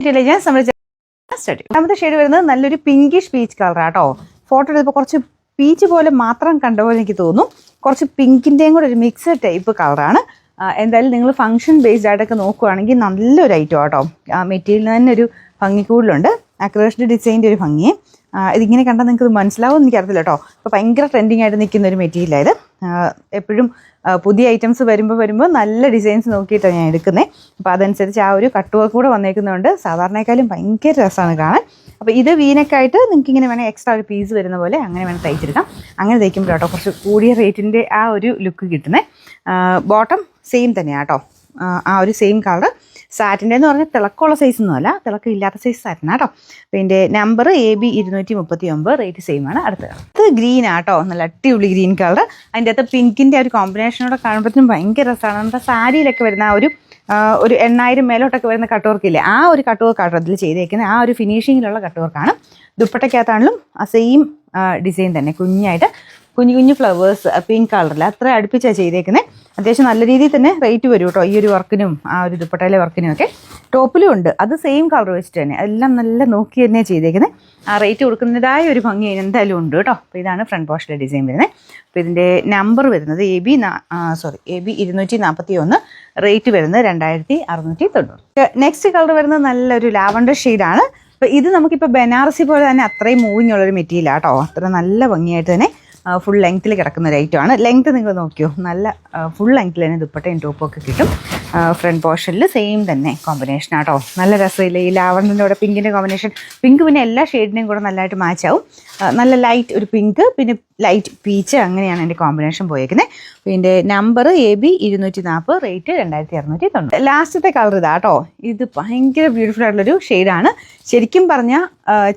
Intelligence നമ്മൾ study. രണ്ടാമത്തെ shade വരുന്നത് നല്ലൊരു പിങ്കിഷ് പീച്ച് കളറാട്ടോ. ഫോട്ടോ എടുത്തപ്പോൾ കുറച്ച് പീച്ച് പോലെ മാത്രം കണ്ട പോലെ എനിക്ക് തോന്നുന്നു. കുറച്ച് പിങ്കിൻ്റെയും കൂടെ ഒരു മിക്സഡ് ടൈപ്പ് കളറാണ്. എന്തായാലും നിങ്ങൾ ഫംഗ്ഷൻ ബേസ്ഡ് ആയിട്ടൊക്കെ നോക്കുകയാണെങ്കിൽ നല്ലൊരു ഐറ്റം ആട്ടോ. മെറ്റീരിയലിന് തന്നെ ഒരു ഭംഗി കൂടുതലുണ്ട്. അക്രേഷ്ഡ് ഡിസൈൻ്റെ ഒരു ഭംഗി. ഇതിങ്ങനെ കണ്ടാൽ നിങ്ങൾക്ക് ഇത് മനസ്സിലാവും എനിക്കറിയില്ല കേട്ടോ. ഇപ്പോൾ ഭയങ്കര ട്രെൻഡിങ് ആയിട്ട് നിൽക്കുന്ന ഒരു മെറ്റീരിയലായത്. എപ്പോഴും പുതിയ ഐറ്റംസ് വരുമ്പോൾ നല്ല ഡിസൈൻസ് നോക്കിയിട്ടാണ് ഞാൻ എടുക്കുന്നത്. അപ്പോൾ അതനുസരിച്ച് ആ ഒരു കട്ട് വർക്ക് കൂടെ വന്നേക്കുന്നതുകൊണ്ട് സാധാരണക്കാലും ഭയങ്കര രസമാണ് കാണാൻ. അപ്പോൾ ഇത് വീനക്കായിട്ട് നിങ്ങൾക്ക് ഇങ്ങനെ വേണമെങ്കിൽ എക്സ്ട്രാ ഒരു പീസ് വരുന്ന പോലെ അങ്ങനെ വേണം തയ്ച്ചെടുക്കാം. അങ്ങനെ തയ്ക്കുമ്പോൾ കേട്ടോ കുറച്ച് കൂടിയ റേറ്റിൻ്റെ ആ ഒരു ലുക്ക് കിട്ടുന്നത്. ബോട്ടം സെയിം തന്നെയാണ് കേട്ടോ. ആ ഒരു സെയിം കളർ. സാറ്റിൻ്റെ എന്ന് പറഞ്ഞാൽ തിളക്കമുള്ള സൈസൊന്നുമല്ല, തിളക്കം ഇല്ലാത്ത സൈസ് സാറ്റിനാണ് കേട്ടോ. അപ്പോൾ ഇതിൻ്റെ നമ്പർ AB 239, റേറ്റ് സെയിം ആണ്. അടുത്തത് ഗ്രീൻ ആട്ടോ. നല്ല അടിപൊളി ഗ്രീൻ കളർ. അതിൻ്റെ അകത്ത് പിങ്കിൻ്റെ ഒരു കോമ്പിനേഷനോടെ കാണുമ്പോഴത്തേനും ഭയങ്കര രസമാണ്. നമ്മുടെ സാരിയിലൊക്കെ വരുന്ന ആ ഒരു 8000 മേലോട്ടൊക്കെ വരുന്ന കട്ട് വർക്കില്ലേ, ആ ഒരു കട്ട് വർക്കാട്ടോ അതിൽ ചെയ്തേക്കുന്നത്. ആ ഒരു ഫിനിഷിങ്ങിലുള്ള കട്ട് വർക്കാണ്. ദുപ്പട്ടയ്ക്കകത്താണെങ്കിലും ആ സെയിം ഡിസൈൻ തന്നെ, കുഞ്ഞായിട്ട് കുഞ്ഞു ഫ്ലവേഴ്സ് പിങ്ക് കളറിൽ അത്ര അടുപ്പിച്ചാണ് ചെയ്തേക്കുന്നത്. അത്യാവശ്യം നല്ല രീതിയിൽ തന്നെ റേറ്റ് വരും കേട്ടോ ഈ ഒരു വർക്കിനും ആ ഒരു ദുപ്പട്ടയിലെ വർക്കിനും ഒക്കെ. ടോപ്പിലും ഉണ്ട്, അത് സെയിം കളർ വെച്ചിട്ട് തന്നെ, എല്ലാം നല്ല നോക്കി തന്നെ ചെയ്തേക്കുന്നത്. ആ റേറ്റ് കൊടുക്കുന്നതായ ഒരു ഭംഗി എന്തായാലും ഉണ്ട് കേട്ടോ. അപ്പോൾ ഇതാണ് ഫ്രണ്ട് പോർഷനിലെ ഡിസൈൻ വരുന്നത്. അപ്പോൾ ഇതിൻ്റെ നമ്പർ വരുന്നത് AB 241, റേറ്റ് വരുന്നത് 2690. നെക്സ്റ്റ് കളർ വരുന്നത് നല്ലൊരു ലാവണ്ടർ ഷെയ്ഡാണ്. അപ്പോൾ ഇത് നമുക്കിപ്പോൾ ബനാറസി പോലെ തന്നെ അത്രയും മൂവിങ് ഉള്ളൊരു മെറ്റീരിയലാണ് കേട്ടോ. അത്ര നല്ല ഭംഗിയായിട്ട് തന്നെ ഫുൾ ലെങ്ത്തിൽ കിടക്കുന്ന ഒരു ഐറ്റമാണ്. ലെങ്ത് നിങ്ങൾ നോക്കിയോ, നല്ല ഫുൾ ലെങ്ത്തിൽ തന്നെ ദുപ്പട്ടയും ടോപ്പൊക്കെ കിട്ടും. ഫ്രണ്ട് പോർഷനിൽ സെയിം തന്നെ കോമ്പിനേഷൻ ആട്ടോ. നല്ല രസമില്ല ഈ ലാവണ്ടറിൻ്റെ കൂടെ പിങ്കിൻ്റെ കോമ്പിനേഷൻ. പിങ്ക് പിന്നെ എല്ലാ ഷെയ്ഡിനെയും കൂടെ നല്ലതായിട്ട് മാച്ച് ആവും. നല്ല ലൈറ്റ് ഒരു പിങ്ക്, പിന്നെ ലൈറ്റ് പീച്ച്, അങ്ങനെയാണ് എൻ്റെ കോമ്പിനേഷൻ പോയേക്കുന്നത്. പിന്നെ നമ്പർ AB 240, റേറ്റ് 2690. ലാസ്റ്റത്തെ കളർ ഇതാട്ടോ. ഇത് ഭയങ്കര ബ്യൂട്ടിഫുൾ ആയിട്ടുള്ളൊരു ഷെയ്ഡാണ്. ശരിക്കും പറഞ്ഞാൽ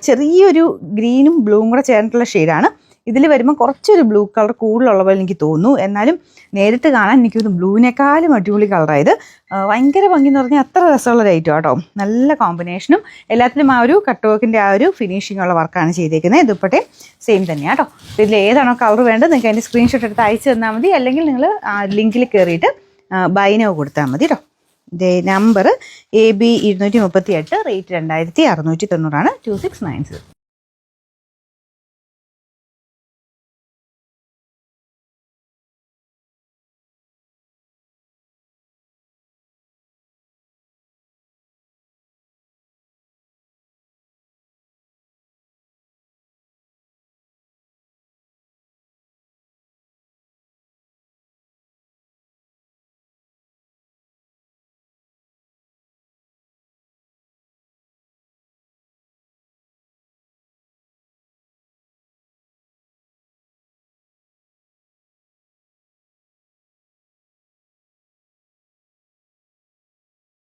ചെറിയൊരു ഗ്രീനും ബ്ലൂവും കൂടെ ചേർന്നിട്ടുള്ള ഷെയ്ഡാണ്. ഇതിൽ വരുമ്പോൾ കുറച്ചൊരു ബ്ലൂ കളർ കൂടുതലുള്ള പോലെ എനിക്ക് തോന്നുന്നു. എന്നാലും നേരിട്ട് കാണാൻ എനിക്കൊരു ബ്ലൂവിനേക്കാളും അടിപൊളി കളറായത്. ഭയങ്കര ഭംഗി എന്ന് പറഞ്ഞാൽ അത്ര രസമുള്ള ഐറ്റം കേട്ടോ. നല്ല കോമ്പിനേഷനും എല്ലാത്തിലും ആ ഒരു കട്ട് വർക്കിൻ്റെ ആ ഒരു ഫിനിഷിംഗ് ഉള്ള വർക്കാണ് ചെയ്തേക്കുന്നത്. ദുപ്പട്ടയും സെയിം തന്നെയാണ് കേട്ടോ. ഇതിൽ ഏതാണോ കളർ വേണ്ടത് നിങ്ങൾക്ക് അതിൻ്റെ സ്ക്രീൻഷോട്ട് എടുത്ത് അയച്ചു തന്നാൽ മതി. അല്ലെങ്കിൽ നിങ്ങൾ ആ ലിങ്കിൽ കയറിയിട്ട് ബൈനോ കൊടുത്താൽ മതി കേട്ടോ. ഇതിൻ്റെ നമ്പർ AB 238, റേറ്റ് 2690 2690.